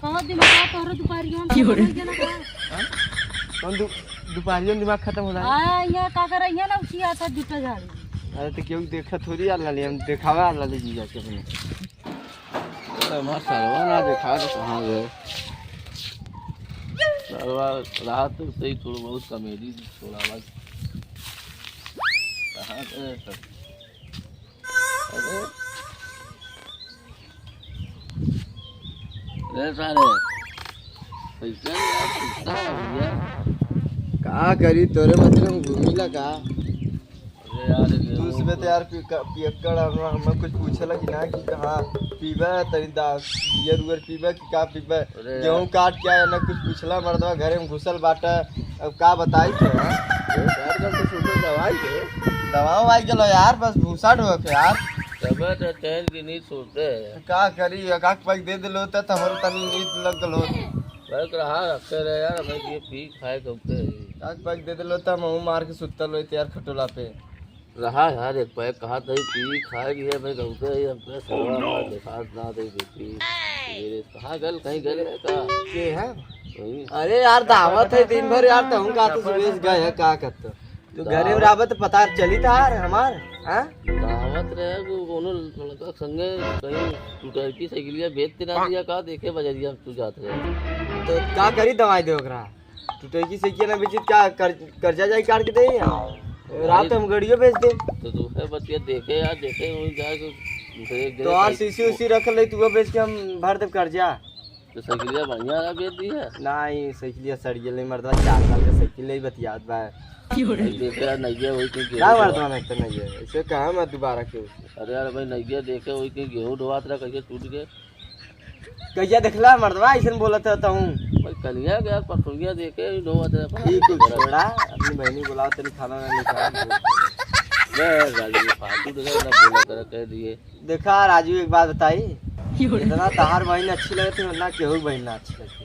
कहाँ दिमाग तोहरा दोपहरियों में कौन दोपहरियों में दिमाग खत्म हो रहा है। हाँ यहाँ का कर रही है ना उसी आता जूता झाड़ी। अरे तो क्यों देखा थोड़ी आला ले हम दिखावा आला ले जी जाके अपने सरवा ना देखा तो कहाँ गए सरवा रात तो सही थोड़ा बहुत कमेडी थोड़ा आवाज कहाँ गए सब। अरे सारे पैसा भैया का करी तोरे मतलब घूमी लगा। अरे यार तू सुबह तो यार पियक्कड़ हमें कुछ पूछला कि ना कि कहाँ पीबा तनी बियर उयर पीबा कि का पीबा गेहूँ काट के आया ना कुछ पूछला मर्दवा घरे में घुसल बाटा। अब का बताई तो दवा आई चलो यार बस भूसा ढो के यार तब तो चैन की नींद सोते का करी एकाक पैक दे दिलो त हमर तनी नींद लग गलो बैठ रहा रखे रहे यार मैं ये पी खाए कबते एकाक पैक दे दिलो त मुंह मार के सुतल होई यार खटोला पे रहा यार एक पैक कहा था पी खाए भी है मैं कबते हम पे सवा दिखा ना दे पी मेरे कहां गल कहीं गए का के है। अरे यार दावत है दिन भर यार तहु का तो सुबह गए है का करत तू घरे में रावत पता चली था यार हमार हां दावत रहे कोनो लड़का संगे कहीं टूटकी साइकिलिया बेचते ना दिया का देखे बजरिया तू जात रहे तो का करी दवाई दे ओकरा टूटकी साइकिल ना बेचित क्या कर्जा जाई काट के दे रात हम गड़ियो बेच दे तो तू है बतिया देखे यार देखे वहीं जाके तो और सीसी उसी रख ले तू बेच के हम भर दे कर्जा। तो साइकिलिया बढ़िया बेच दी है नहीं साइकिलिया सड़िए नहीं मर्दवा 4 साल का साइकिल ही बतियात बा देखे यार नैया वही कहीं क्या मर्दवा नहीं तो नहीं है ऐसे कहा मैं दोबारा क्यों। अरे यार भाई नैया देखे वही कहीं गेहूँ ढोआत रहा कैसे टूट गए कहिया देखला मर्दवा ऐसे बोलत रहता हूँ भाई कलिया गया पसुलिया देखे ढोआत रहा ठीक छोड़ा अपनी बहनी बुलाओ तेरी खाना ना निकाल गाड़ी में फालतू देखा ना बोला कर कह दिए। देखा राजू एक बात बताई इतना तहार बहन अच्छी लगे थी ना केहू बहन ना अच्छी लगती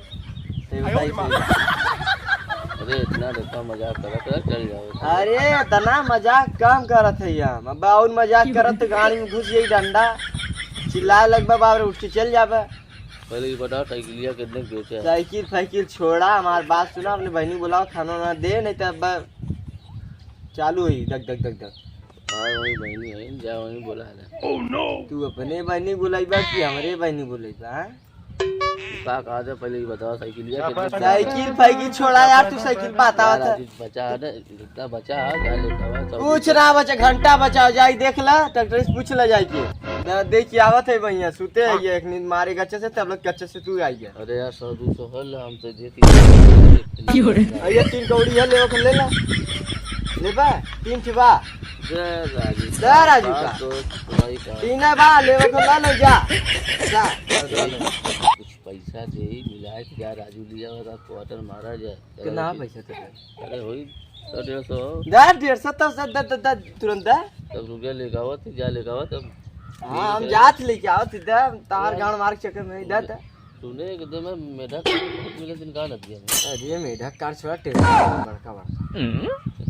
तो बताई अरे इतना देखा मजाक कर चल जाओ। अरे इतना मजाक कम करत है हम अब और मजाक करत तो गाड़ी में घुस गई डंडा चिल्लाए लगबा बाबरे उठ के चल जाबे। पहले ये बता साइकिलिया कितने बेचे साइकिल फाइकिल छोड़ा हमारी बात सुना अपने बहनी बुलाओ खाना ना दे नहीं तो अब चालू हुई दग दग दग दग। हाँ वही बहनी है जा वही बोला है तू अपने बहनी बुलाईबा कि हमरे बहनी बुलाईबा का कहा था पहले ये बताओ साइकिलिया साइकिल फाइकिल छोड़ा यार तू साइकिल पाता बचा है इतना बचा है क्या लेता हुआ कुछ ना बचा घंटा बचाओ जाई देख ला ट्रैक्टर से पूछ ला जाई के देख के आवत है भैया सुते है ये एक नींद मारे अच्छे से तब लोग अच्छे से तू आई गया। अरे यार 100-200 हल हम तो देती ये 3 कौड़ी है ले ला ले बा 3 ठिबा राजू का 3 बा ले ला ले जा कुछ पैसा दे मिला के जा राजू लिया वाला क्वार्टर मारा जाए कितना पैसा तेरे अरे वही 150 150 तब तुरंत तब रुपया लेगा हुआ तो जा लेगा हुआ तब हाँ हम जात लेके आओ सीधा तार गांड मार के चक्कर में इधर तूने एकदम मेढक बहुत मिले दिन का नदिया में। अरे मेढक कार छोड़ा बड़का बड़का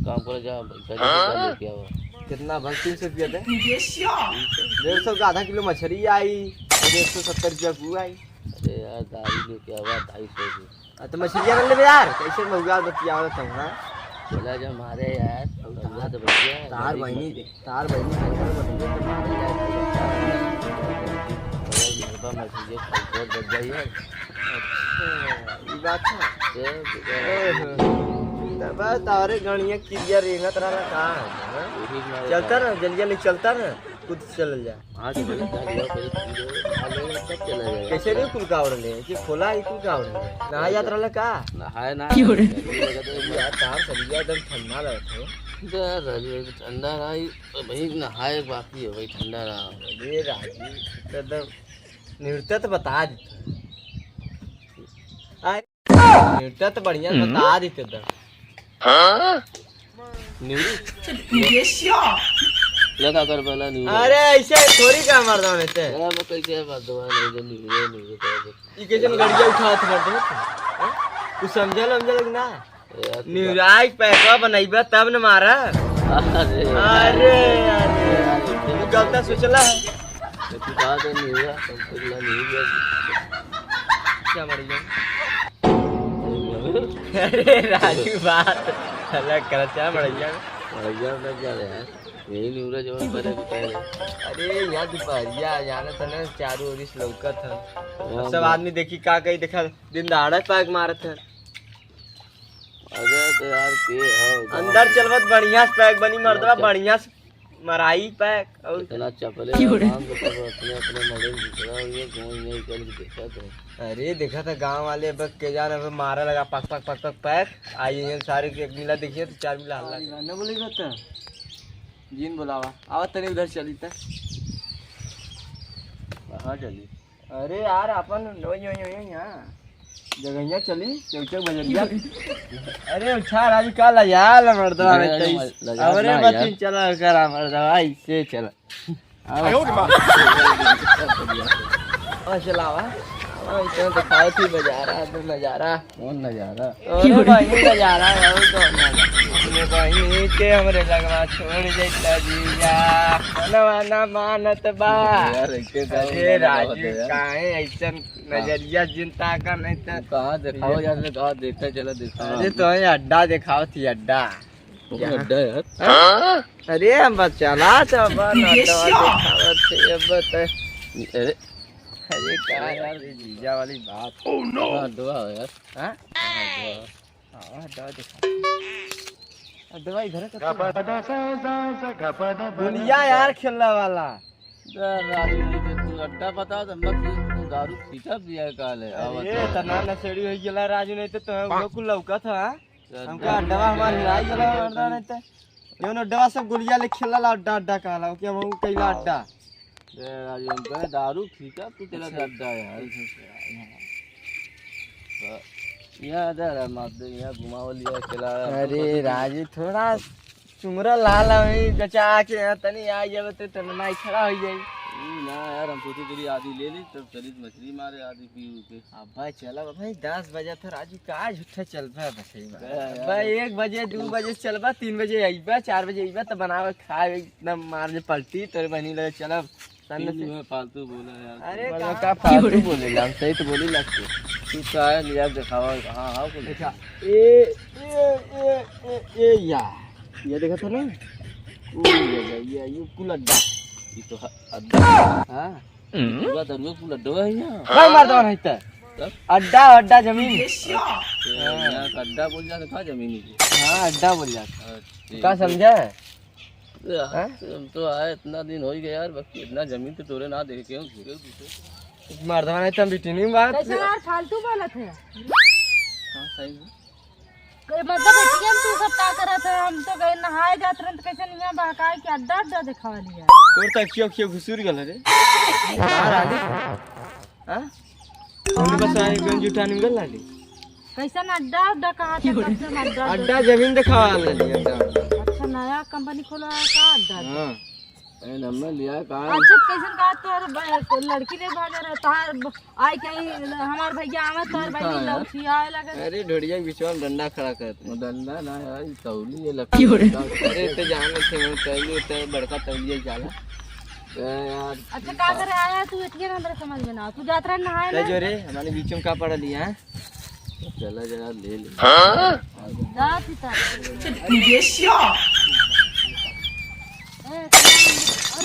काम कर जा पैसा लेके आओ कितना भर 300 रुपया दे 150 का आधा किलो मछली आई 170 रुपया गु आई। अरे यार गाड़ी लेके आवा 250 तो मछलियाँ ले ले यार कैसे महुआ बतियाओ तुम ना चला जा मारे यार अल्लाह तो बढ़िया तार बहनी पैसा तो मारे जाए मछली बहुत बच जाई है। ये बात है तब तारे गणिया किरिया रेंगत रहला का चलता ना जल्दी जल्दी चलता ना खुद चल जा आज चला जा कैसे रे कुल कावड़ ले कि खोला ही कुल कावड़ नहा जात रहला का नहाए ना यार तार सरिया एकदम ठंडा रहता है ठंडा रहा भाई नहाए बाकी है भाई ठंडा रहा ये राजी एकदम नृत्य तो बता देते नृत्य तो बढ़िया बता देते एकदम लगा कर पहला न्यूज़ अरे ऐसे थोड़ी का मर्द में ते मैं कैसे बात दवा नहीं जो न्यूज़ ये कैसे गड़िया उठात मर्द तू समझल ना न्यूराज पैसा बनाइबा तब न मारा। अरे अरे तू गलत सोचला है तू कहा तो नहीं हुआ खर्चा मर गया। अरे राजू बात अलग खर्चा मर गया। भैया मैं क्या रहा है यही न्यूरा जो बड़े पहले। अरे यहाँ दोपहरिया जाना था ना, चारों ओर इस लौका था, सब आदमी देखी का कहीं देखा दिन दहाड़ा पैक मारे थे। अरे तो यार के हो अंदर चलवत बढ़िया से पैक बनी मर्दवा, बढ़िया से मराई पैक और इतना चपले काम तो सब अपने अपने मॉडल दिखरा और ये कोई नहीं चल के देखा तो। अरे देखा था गांव वाले बस के जान अब मारा लगा पक पक पक पक पैक आई ये सारे के एक मिला देखिए तो 4 मिला हल्ला ना बोली बता जीन बुलावा आवा तने उधर चली था। कहाँ चली? अरे यार अपन नो यो यो यहाँ जगह चली चौचक बजरिया। अरे उठा राजू का ला यार मर्दवा में तेईस अरे बच्ची चला करा मर्दवा इससे चला चलावा इतना दिखाओ थी नजारा तो नजारा कौन नजारा? अरे भाई नजारा है कौन अपने भाई के हमरे लगवा छोड़ जैता जीजा मनवा मानत बा। यार इसके अरे राजू काहे ऐसन नजरिया चिंता का नहीं था। कहाँ दिखाओ यार, कहाँ देखा चला दिखाओ। अरे तो अड्डा दिखाओ थी अड्डा अड्डा यार। अरे हम चला तो दिखावत थे अब अरे अरे क्या यार जीजा वाली बात। हाँ दुआ हो यार। हाँ अड्डा दिखा अड्डा इधर दुनिया यार खेलने वाला तू अड्डा बता तो मत तू दारू पीता पिया काल है। अरे तना नसेड़ी हो गेला राजू नहीं तो हम लोग को लौका था हमका अड्डा हमार हिलाई गेला अड्डा नहीं तो ये अड्डा सब गुलिया ले खेलला अड्डा अड्डा कहला कि हम कइला अड्डा राजू हम कहे दारू पीता तू तेरा अड्डा यार। यहाँ दे मार यहाँ घुमाव लिया चला। अरे राजू थोड़ा चुमरा लाल गचा के तनी आ जावे तो तना खड़ा हो जाई ना यार। हम सोचे तेरी आधी ले ली तब चली मछली मारे आधी पी के। अब चला भाई 10 बजे था राजू का झूठा चलबा भाई 1 बजे 2 बजे चलबा 3 बजे आईबा 4 बजे आईबा तो बनावे खाए एकदम मार पलटी तोरे बनी लगे चलब में फालतू बोला यार। अरे का फालतू बोले हम सही तो बोली लगती तू क्या है लिया दिखावा। हाँ हाँ बोले देखा ए यार ये देखा था ना ये कुल अड्डा ये तो अड्डा। हां पूरा दरुआ पूरा अड्डा है यहाँ। भाई मार दो नहीं तो अड्डा अड्डा जमीन यहाँ अड्डा बोल जाते कहाँ जमीन की। हाँ अड्डा बोल जाता का समझा हम तो आए इतना दिन हो ही गया यार बाकी इतना जमीन तो तोरे ना देखे क्यों घूरे पीछे मर्दवा नहीं तो बिटनी बात कैसे यार फालतू बोलत है कहाँ सही है मतलब एटीएम तू सब का करत है। हम तो गए नहाए जात रहन तो कैसे निया बहकाए कि अड्डा अड्डा दिखावा लिया तोर तक क्यों घुसूर गल रे बाहर आ गई। हां हम बस आए गंज उठाने गल लाली कैसे ना अड्डा अड्डा कहा था कब से अड्डा अड्डा जमीन दिखावा ले अच्छा नया कंपनी खोला है का अड्डा। हां हमने लिया कहाँ। अच्छा कैसन का तोर लड़की ले भाग रहा तार आई कहीं हमार भैया आवे तोर भाई लौठी आए लगे। अरे ढोड़िया के बीच में डंडा खड़ा करते डंडा ना यार तौली ये लकड़ी। अरे तो जान थे तौली तो बड़का तौलिया जाला यार। अच्छा का करे आया तू एटीएम नंबर समझ में ना तू जात रहा नहाए ले जो रे हमारे बीच में का पड़ लिया है चला जरा ले ले जा सीता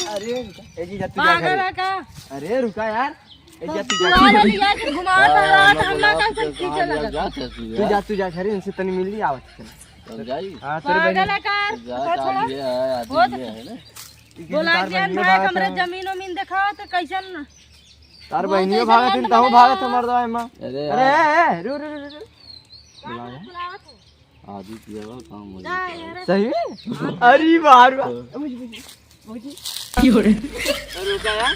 अरे ए जी जा तू जा पागल घर। है का अरे रुका यार ए जा तू जा पुराना लिया के घुमाता रहा था हम ना कैसे खींचे लगा तू जा घर इनसे तनी मिल ली आवत चल जाई हां तेरे पागल है का आदमी है आदमी है ना। बोला दिया भाई हमरे जमीन उमीन दिखाओ तो कैसन ना तार बहनियो भागत इन तहु भागत हमर दवा एमा। अरे अरे रू रू रू आदि पिया काम हो जा यार सही अरे बाहर रुका यार